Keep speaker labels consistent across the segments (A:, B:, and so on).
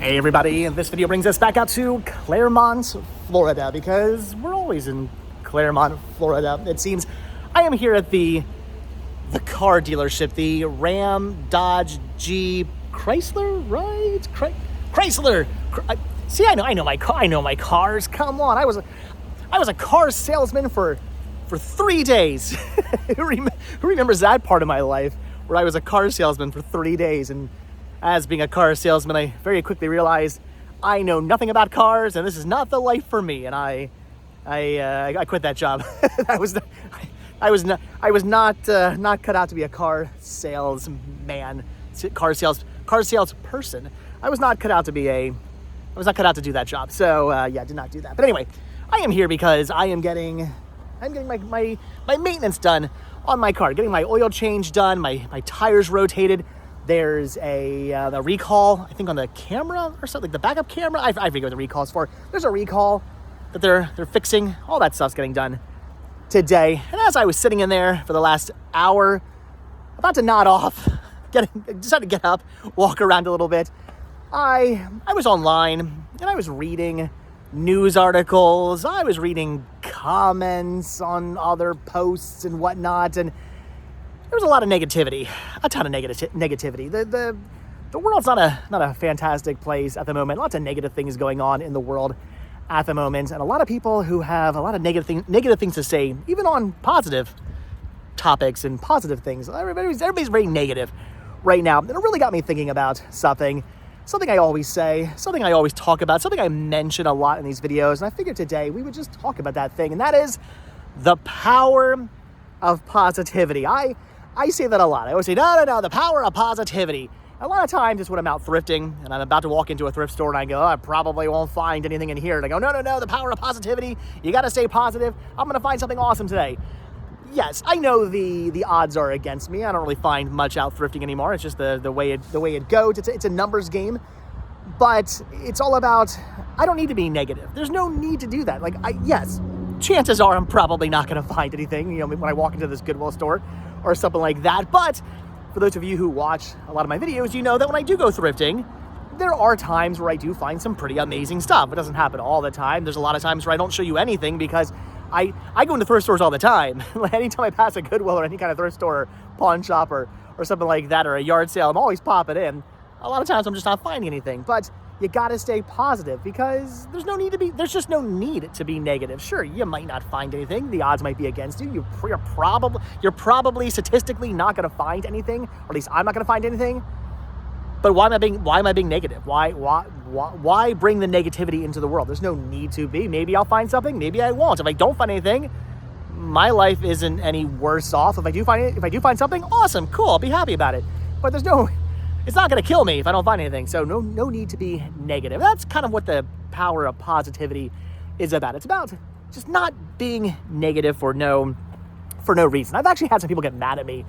A: Hey everybody, this video brings us back out to Claremont, Florida, because we're always in Claremont, Florida, it seems. I am here at the car dealership, the Ram, Dodge, Jeep, Chrysler, right? Chrysler. See, I know my cars. Come on, I was a car salesman for 3 days. Who remembers that part of my life where I was a car salesman for 3 days? And as being a car salesman, I very quickly realized I know nothing about cars, and this is not the life for me. And I quit that job. I was not cut out to be a car salesman, car sales person. I was not cut out to do that job. So I did not do that. But anyway, I am here because I'm getting my maintenance done on my car, getting my oil change done, my tires rotated. There's a recall, I think, on the camera or something, the backup camera. I forget what the recall is for. There's a recall that they're fixing. All that stuff's getting done today. And as I was sitting in there for the last hour, about to nod off, decided to get up, walk around a little bit, I was online and I was reading news articles. I was reading comments on other posts and whatnot, and there was a lot of negativity, a ton of negativity. The world's not a fantastic place at the moment. Lots of negative things going on in the world at the moment, and a lot of people who have a lot of negative things to say, even on positive topics and positive things. Everybody's very negative right now, and it really got me thinking about something I always say, something I always talk about, something I mention a lot in these videos, and I figured today we would just talk about that thing, and that is the power of positivity. I say that a lot. I always say, no, the power of positivity. A lot of times it's when I'm out thrifting and I'm about to walk into a thrift store and I go, I probably won't find anything in here. And I go, no, the power of positivity. You got to stay positive. I'm going to find something awesome today. Yes, I know the odds are against me. I don't really find much out thrifting anymore. It's just the way it goes. It's a numbers game. But it's all about, I don't need to be negative. There's no need to do that. Yes, chances are I'm probably not going to find anything, when I walk into this Goodwill store or something like that. But for those of you who watch a lot of my videos, you know that when I do go thrifting, there are times where I do find some pretty amazing stuff. It doesn't happen all the time. There's a lot of times where I don't show you anything because I go into thrift stores all the time. Anytime I pass a Goodwill or any kind of thrift store or pawn shop or something like that, or a yard sale, I'm always popping in. A lot of times I'm just not finding anything. But you gotta stay positive because there's just no need to be negative. Sure, you might not find anything. The odds might be against you. You're probably statistically not gonna find anything, or at least I'm not gonna find anything. But why am I being negative? Why bring the negativity into the world? There's no need to be. Maybe I'll find something, maybe I won't. If I don't find anything, my life isn't any worse off. If I do find something, awesome, cool, I'll be happy about it. But it's not going to kill me if I don't find anything. So no need to be negative. That's kind of what the power of positivity is about. It's about just not being negative for no reason. I've actually had some people get mad at me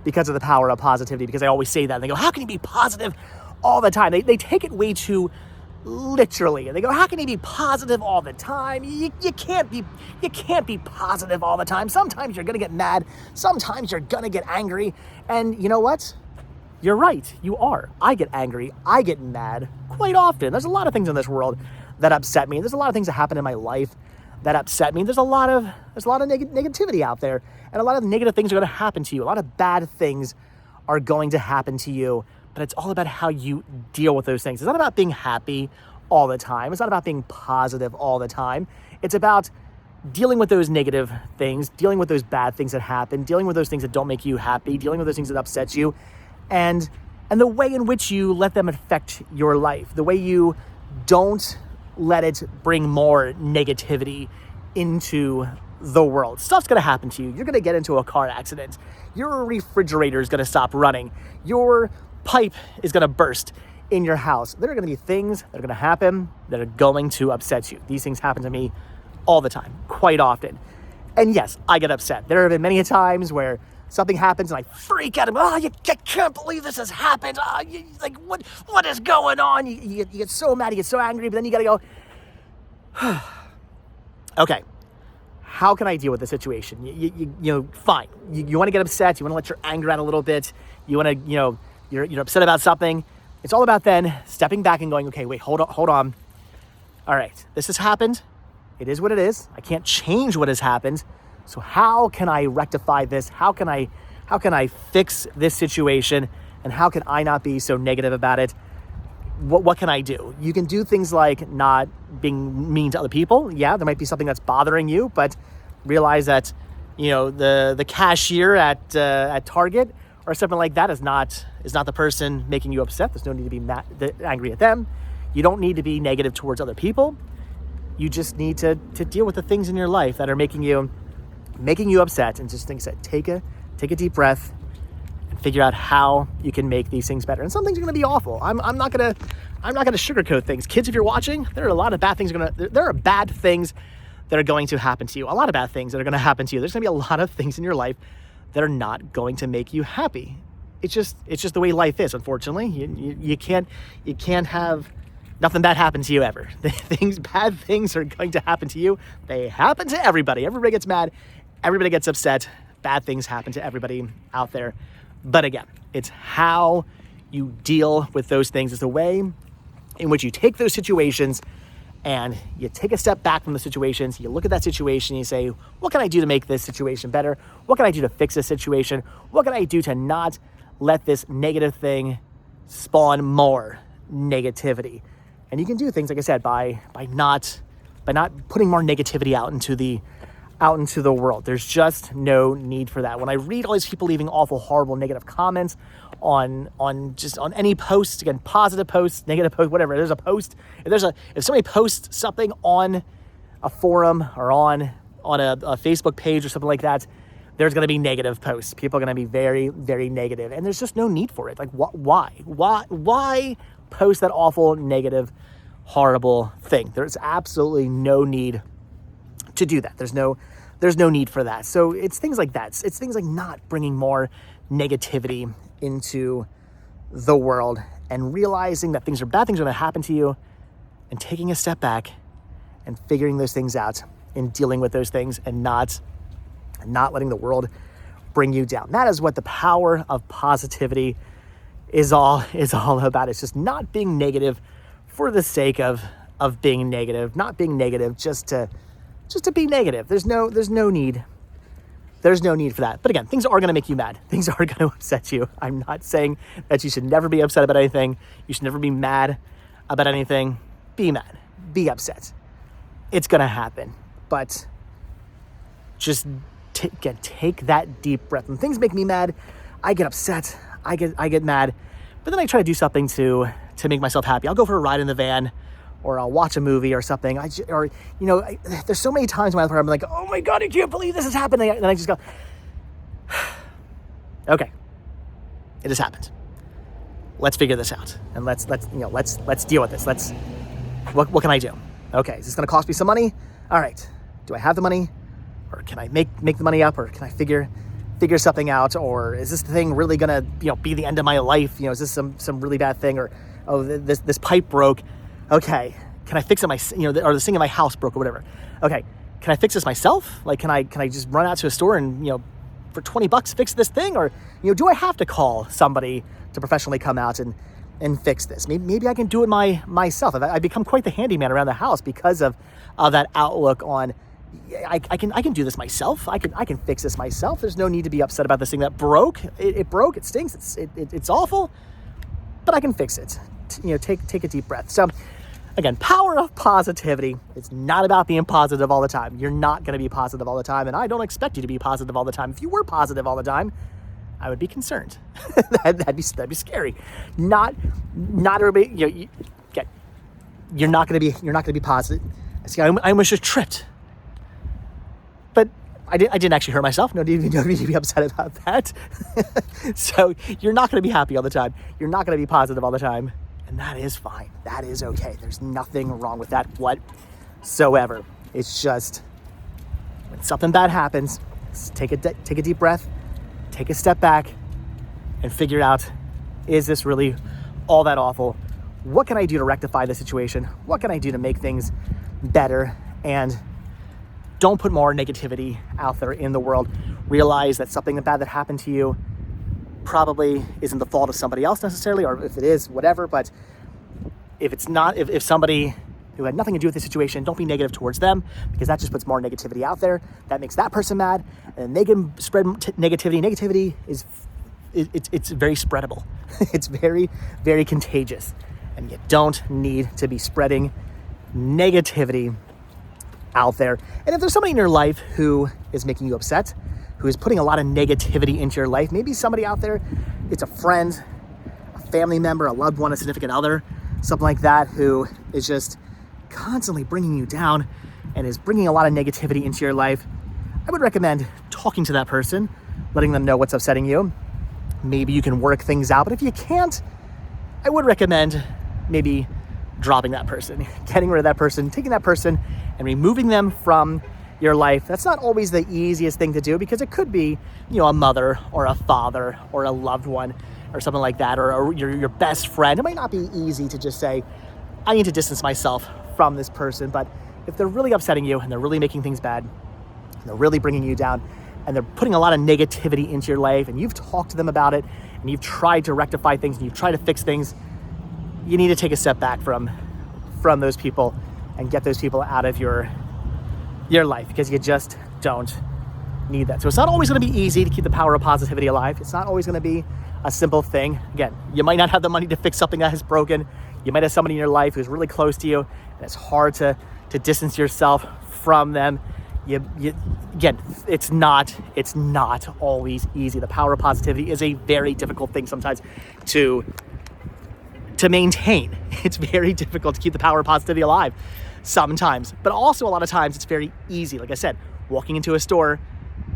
A: because of the power of positivity, because I always say that. And they go, how can you be positive all the time? They take it way too literally. And they go, how can you be positive all the time? You can't be positive all the time. Sometimes you're going to get mad. Sometimes you're going to get angry. And you know what? You're right, you are. I get angry, I get mad quite often. There's a lot of things in this world that upset me. There's a lot of things that happen in my life that upset me. There's a lot of negativity out there, and a lot of negative things are going to happen to you. A lot of bad things are going to happen to you, but it's all about how you deal with those things. It's not about being happy all the time. It's not about being positive all the time. It's about dealing with those negative things, dealing with those bad things that happen, dealing with those things that don't make you happy, dealing with those things that upset you, and the way in which you let them affect your life, the way you don't let it bring more negativity into the world. Stuff's going to happen to you. You're going to get into a car accident. Your refrigerator is going to stop running. Your pipe is going to burst in your house. There are going to be things that are going to happen that are going to upset you. These things happen to me all the time, quite often. And yes, I get upset. There have been many times where something happens and I freak out. I can't believe this has happened. What is going on? You get so mad, you get so angry, but then you got to go, okay, how can I deal with the situation? Fine. You want to get upset. You want to let your anger out a little bit. You want to, you're upset about something. It's all about then stepping back and going, okay, wait, hold on. All right, this has happened. It is what it is. I can't change what has happened. So how can I rectify this? How can I fix this situation? And how can I not be so negative about it? What can I do? You can do things like not being mean to other people. Yeah, there might be something that's bothering you, but realize that, the cashier at Target or something like that is not the person making you upset. There's no need to be angry at them. You don't need to be negative towards other people. You just need to deal with the things in your life that are making you upset, and just take a deep breath and figure out how you can make these things better. And some things are going to be awful. I'm not going to sugarcoat things. Kids, if you're watching, there are a lot of bad things there are bad things that are going to happen to you. A lot of bad things that are going to happen to you. There's going to be a lot of things in your life that are not going to make you happy. It's just the way life is, unfortunately. You can't have nothing bad happen to you ever. Bad things are going to happen to you. They happen to everybody. Everybody gets mad. Everybody gets upset. Bad things happen to everybody out there. But again, it's how you deal with those things. It's the way in which you take those situations and you take a step back from the situations. You look at that situation and you say, what can I do to make this situation better? What can I do to fix this situation? What can I do to not let this negative thing spawn more negativity? And you can do things, like I said, by not putting more negativity out into the world. There's just no need for that. When I read all these people leaving awful, horrible, negative comments on any post, again, positive posts, negative posts, whatever. There's a post. If somebody posts something on a forum or on a Facebook page or something like that, there's going to be negative posts. People are going to be very, very negative, and there's just no need for it. Like, why post that awful, negative, horrible thing? There's absolutely no need to do that. There's no need for that. So it's things like that. It's things like not bringing more negativity into the world and realizing that bad things are going to happen to you, and taking a step back and figuring those things out and dealing with those things, and not letting the world bring you down. That is what the power of positivity is all about. It's just not being negative for the sake of being negative, not being negative just to be negative. There's no need for that. But again, things are going to make you mad. Things are going to upset you. I'm not saying that you should never be upset about anything. You should never be mad about anything. Be mad. Be upset. It's going to happen. But just take that deep breath. When things make me mad, I get upset. I get mad. But then I try to do something to make myself happy. I'll go for a ride in the van, or I'll watch a movie or something. There's so many times in my life where I'm like, oh my God, I can't believe this is happening. And then I just go, okay, it has happened. Let's figure this out. And let's deal with this. What can I do? Okay, is this gonna cost me some money? All right, do I have the money? Or can I make the money up? Or can I figure something out? Or is this thing really gonna, be the end of my life? Is this some really bad thing? Or, oh, this pipe broke. Okay, can I fix it or the thing in my house broke or whatever. Okay, can I fix this myself? Like, can I just run out to a store and, for $20 fix this thing? Or, do I have to call somebody to professionally come out and fix this? Maybe I can do it myself. I've become quite the handyman around the house because of that outlook on, I can do this myself. I can fix this myself. There's no need to be upset about this thing that broke. It broke, it stinks, it's awful, but I can fix it. Take a deep breath. So again, power of positivity. It's not about being positive all the time. You're not going to be positive all the time, and I don't expect you to be positive all the time. If you were positive all the time, I would be concerned. that'd be scary. Not everybody. You're not going to be positive. See, I almost just tripped, but I didn't actually hurt myself. No need to be upset about that. So you're not going to be happy all the time. You're not going to be positive all the time. And that is fine. That is okay. There's nothing wrong with that whatsoever. It's just when something bad happens, take a deep breath, take a step back, and figure out, is this really all that awful? What can I do to rectify the situation? What can I do to make things better? And don't put more negativity out there in the world. Realize that something bad that happened to you probably isn't the fault of somebody else necessarily, or if it is, whatever. But if it's not, if somebody who had nothing to do with the situation, don't be negative towards them, because that just puts more negativity out there. That makes that person mad, and they can spread negativity. Negativity is, it's very spreadable. It's very, very contagious, and you don't need to be spreading negativity out there. And if there's somebody in your life who is making you upset, who is putting a lot of negativity into your life, maybe somebody out there, it's a friend, a family member, a loved one, a significant other, something like that, who is just constantly bringing you down and is bringing a lot of negativity into your life, I would recommend talking to that person, letting them know what's upsetting you. Maybe you can work things out, but if you can't, I would recommend maybe dropping that person, getting rid of that person, taking that person and removing them from your life. That's not always the easiest thing to do, because it could be, a mother or a father or a loved one or something like that, or your best friend. It might not be easy to just say, I need to distance myself from this person. But if they're really upsetting you and they're really making things bad, and they're really bringing you down, and they're putting a lot of negativity into your life, and you've talked to them about it, and you've tried to rectify things, and you've tried to fix things, you need to take a step back from those people and get those people out of your life, because you just don't need that. So it's not always going to be easy to keep the power of positivity alive. It's not always going to be a simple thing. Again, you might not have the money to fix something that is broken. You might have somebody in your life who's really close to you, and it's hard to distance yourself from them. Again, it's not always easy. The power of positivity is a very difficult thing sometimes to maintain. It's very difficult to keep the power of positivity alive sometimes, but also a lot of times it's very easy. Like I said, walking into a store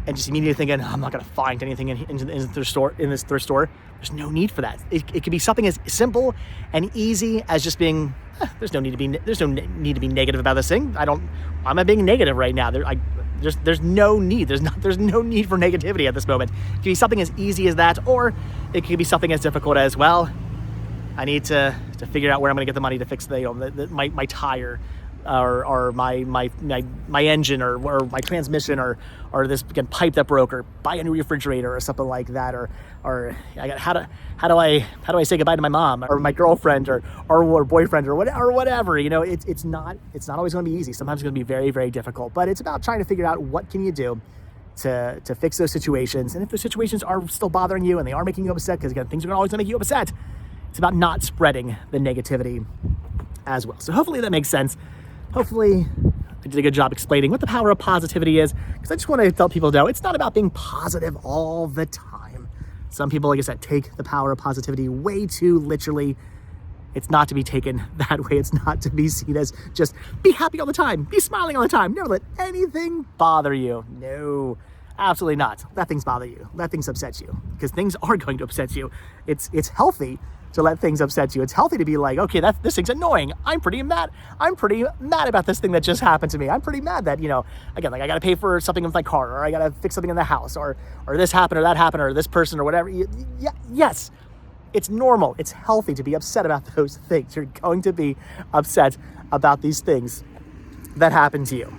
A: and just immediately thinking, I'm not going to find anything in this thrift store. There's no need for that. It could be something as simple and easy as just being, there's no need to be negative about this thing. I'm not being negative right now. There's no need. There's no need for negativity at this moment. It could be something as easy as that, or it could be something as difficult as, well, I need to figure out where I'm going to get the money to fix my tire, or my engine, or my transmission, or this pipe that broke, or buy a new refrigerator or something like that, or I got how do I say goodbye to my mom or my girlfriend or boyfriend or whatever. It's not always going to be easy. Sometimes it's going to be very, very difficult, but it's about trying to figure out what can you do to fix those situations. And if those situations are still bothering you and they are making you upset, because again, things are always going to make you upset, it's about not spreading the negativity as well. So hopefully that makes sense. Hopefully I did a good job explaining what the power of positivity is, because I just want to tell people know it's not about being positive all the time. Some people, like I said, take the power of positivity way too literally. It's not to be taken that way. It's not to be seen as just be happy all the time, be smiling all the time, never let anything bother you. No, absolutely not. Let things bother you. Let things upset you, because things are going to upset you. It's healthy to let things upset you. It's healthy to be like, okay, this thing's annoying. I'm pretty mad about this thing that just happened to me. I'm pretty mad that, again, like I got to pay for something with my car, or I got to fix something in the house, or this happened or that happened, or this person or whatever. Yes, it's normal. It's healthy to be upset about those things. You're going to be upset about these things that happen to you.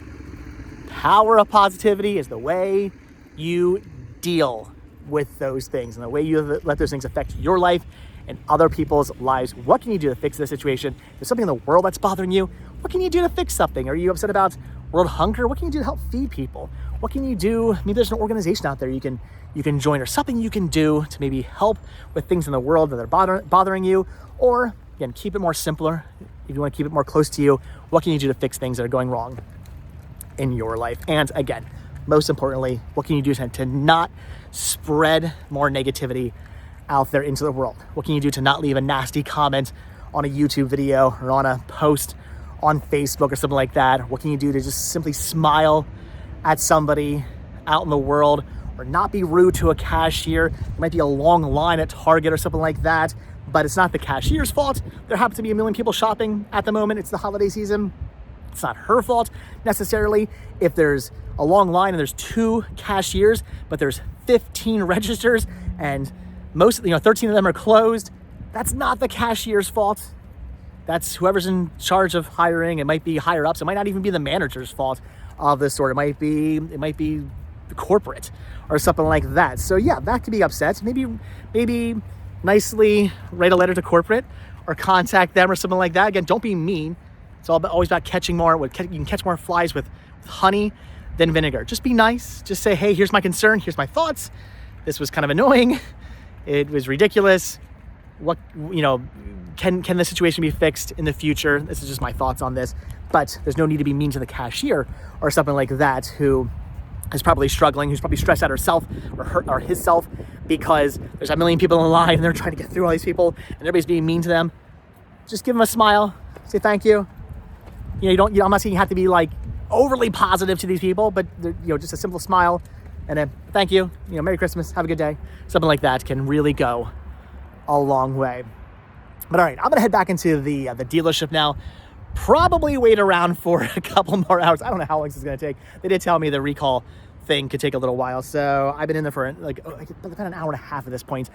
A: Power of positivity is the way you deal with those things, and the way you let those things affect your life and other people's lives. What can you do to fix the situation? If there's something in the world that's bothering you, what can you do to fix something? Are you upset about world hunger? What can you do to help feed people? What can you do? Maybe there's an organization out there you can join, or something you can do to maybe help with things in the world that are bothering you. Or again, keep it more simpler. If you want to keep it more close to you, what can you do to fix things that are going wrong in your life? And again, most importantly, what can you do to not spread more negativity out there into the world? What can you do to not leave a nasty comment on a YouTube video or on a post on Facebook or something like that? What can you do to just simply smile at somebody out in the world, or not be rude to a cashier? There might be a long line at Target or something like that, but it's not the cashier's fault. There happen to be a million people shopping at the moment. It's the holiday season. It's not her fault necessarily. If there's a long line and there's 2 cashiers, but there's 15 registers and 13 of them are closed, that's not the cashier's fault. That's whoever's in charge of hiring. It might be higher ups. It might not even be the manager's fault of this sort. It might be corporate or something like that. So yeah, that could be upset. Maybe nicely write a letter to corporate or contact them or something like that. Again, don't be mean. It's always about catching more. You can catch more flies with honey than vinegar. Just be nice. Just say, hey, here's my concern. Here's my thoughts. This was kind of annoying. It was ridiculous. Can the situation be fixed in the future? This is just my thoughts on this. But there's no need to be mean to the cashier or something like that who is probably struggling, who's probably stressed out herself or himself because there's a million people in the line and they're trying to get through all these people and everybody's being mean to them. Just give them a smile. Say thank you. I'm not saying you have to be like overly positive to these people, but just a simple smile and a thank you. Merry Christmas. Have a good day. Something like that can really go a long way. But all right, I'm gonna head back into the dealership now. Probably wait around for a couple more hours. I don't know how long this is gonna take. They did tell me the recall thing could take a little while, so I've been in there for about an hour and a half at this point.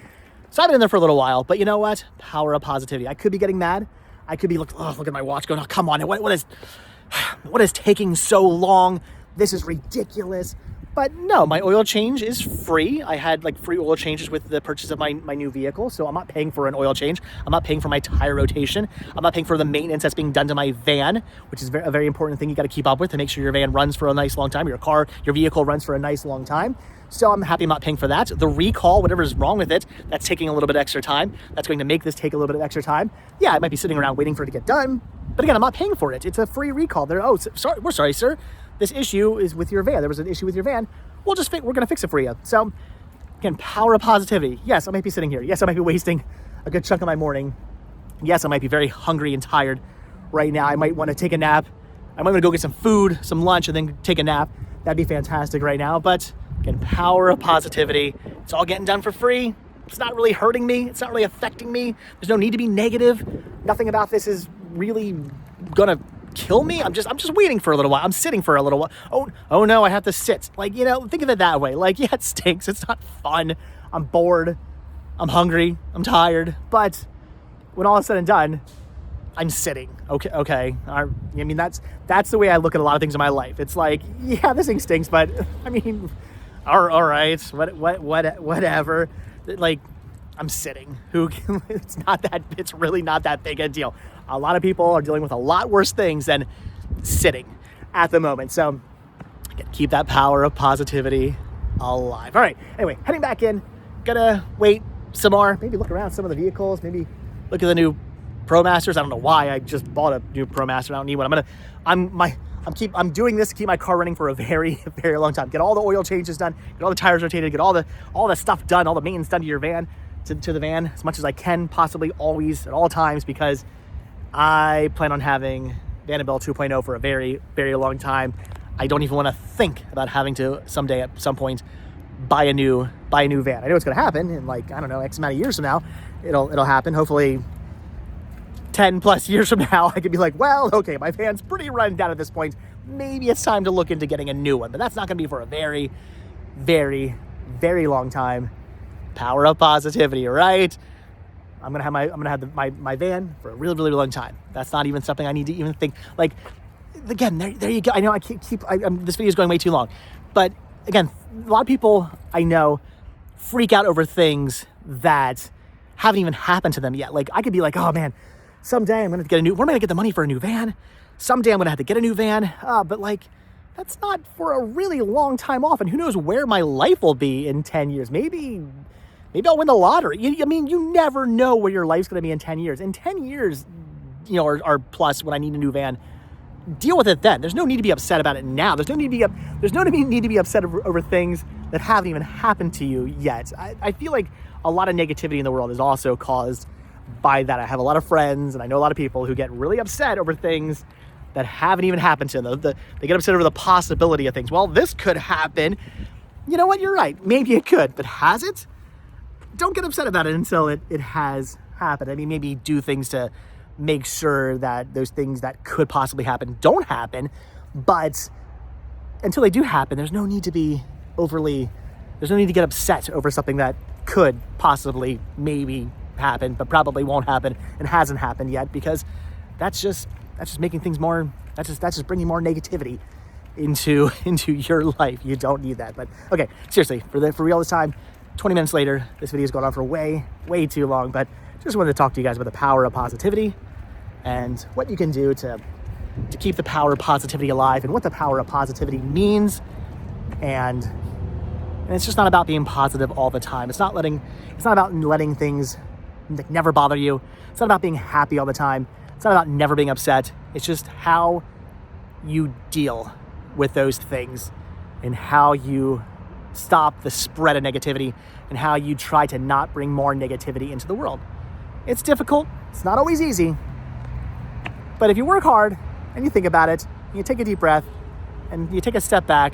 A: So I've been in there for a little while. But you know what? Power of positivity. I could be getting mad. I could be look at my watch, going, "Oh, come on! What is taking so long? This is ridiculous." But no, my oil change is free. I had free oil changes with the purchase of my new vehicle. So I'm not paying for an oil change. I'm not paying for my tire rotation. I'm not paying for the maintenance that's being done to my van, which is a very important thing you got to keep up with to make sure your van runs for a nice long time. Your vehicle runs for a nice long time. So I'm happy I'm not paying for that. The recall, whatever's wrong with it, that's taking a little bit extra time. That's going to make this take a little bit of extra time. Yeah, I might be sitting around waiting for it to get done. But again, I'm not paying for it. It's a free recall. We're sorry, sir. This issue is with your van. There was an issue with your van. We're going to fix it for you. So again, power of positivity. Yes, I might be sitting here. Yes, I might be wasting a good chunk of my morning. Yes, I might be very hungry and tired right now. I might want to take a nap. I might want to go get some food, some lunch, and then take a nap. That'd be fantastic right now. But again, power of positivity. It's all getting done for free. It's not really hurting me. It's not really affecting me. There's no need to be negative. Nothing about this is really gonna kill me. I'm just waiting for a little while. I'm sitting for a little while. Oh no, I have to sit. Think of it that way. Yeah, it stinks. It's not fun. I'm bored. I'm hungry. I'm tired. But when all is said and done, I'm sitting. Okay. I mean, that's the way I look at a lot of things in my life. It's yeah, this thing stinks, but I mean, all right, whatever. I'm sitting. It's really not that big a deal. A lot of people are dealing with a lot worse things than sitting at the moment. So again, keep that power of positivity alive. All right. Anyway, heading back in. Gonna wait some more. Maybe look around some of the vehicles. Maybe look at the new ProMasters. I don't know why I just bought a new ProMaster. I don't need one. I'm doing this to keep my car running for a very, very long time. Get all the oil changes done. Get all the tires rotated. Get all the stuff done. All the maintenance done to your van, to the van as much as I can, possibly always at all times, because I plan on having Vandenberg 2.0 for a very, very long time. I don't even want to think about having to someday at some point buy a new van. I know it's going to happen in X amount of years from now. It'll happen. Hopefully 10 plus years from now, I could be well, okay, my van's pretty run down at this point. Maybe it's time to look into getting a new one, but that's not going to be for a very, very, very long time. Power of positivity, right? I'm gonna have my van for a really, really long time. That's not even something I need to even think. Again, there you go. I know this video is going way too long, but again, a lot of people I know freak out over things that haven't even happened to them yet. I could be oh man, someday I'm gonna get where am I gonna get the money for a new van? Someday I'm gonna have to get a new van. But that's not for a really long time off, and who knows where my life will be in 10 years. Maybe I'll win the lottery. You never know where your life's going to be in 10 years. In 10 years, or plus, when I need a new van, deal with it then. There's no need to be upset about it now. There's no need to be upset over things that haven't even happened to you yet. I feel like a lot of negativity in the world is also caused by that. I have a lot of friends, and I know a lot of people who get really upset over things that haven't even happened to them. They get upset over the possibility of things. Well, this could happen. You know what? You're right. Maybe it could, but has it? Don't get upset about it until it has happened. I mean, maybe do things to make sure that those things that could possibly happen don't happen. But until they do happen, there's no need to get upset over something that could possibly maybe happen, but probably won't happen and hasn't happened yet, because that's just making things more, that's just bringing more negativity into your life. You don't need that. But okay, seriously, for real this time, 20 minutes later, this video is going on for way too long, but just wanted to talk to you guys about the power of positivity and what you can do to keep the power of positivity alive and what the power of positivity means. And it's just not about being positive all the time. It's not about letting things like never bother you. It's not about being happy all the time. It's not about never being upset. It's just how you deal with those things and how you stop the spread of negativity and how you try to not bring more negativity into the world. It's difficult. It's not always easy. But if you work hard and you think about it, and you take a deep breath and you take a step back,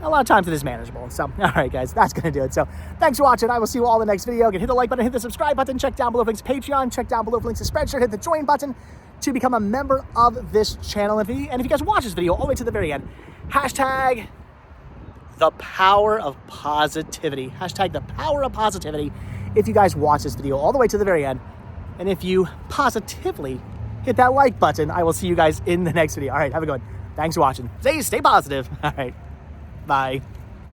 A: a lot of times it is manageable. So, all right, guys, that's going to do it. So thanks for watching. I will see you all in the next video. Hit the like button, hit the subscribe button, check down below for links to Patreon, check down below for links to Spreadshirt, hit the join button to become a member of this channel. And if you guys watch this video all the way to the very end, hashtag the power of positivity. Hashtag the power of positivity. If you guys watch this video all the way to the very end, and if you positively hit that like button, I will see you guys in the next video. All right, have a good one. Thanks for watching. Stay positive. All right, bye.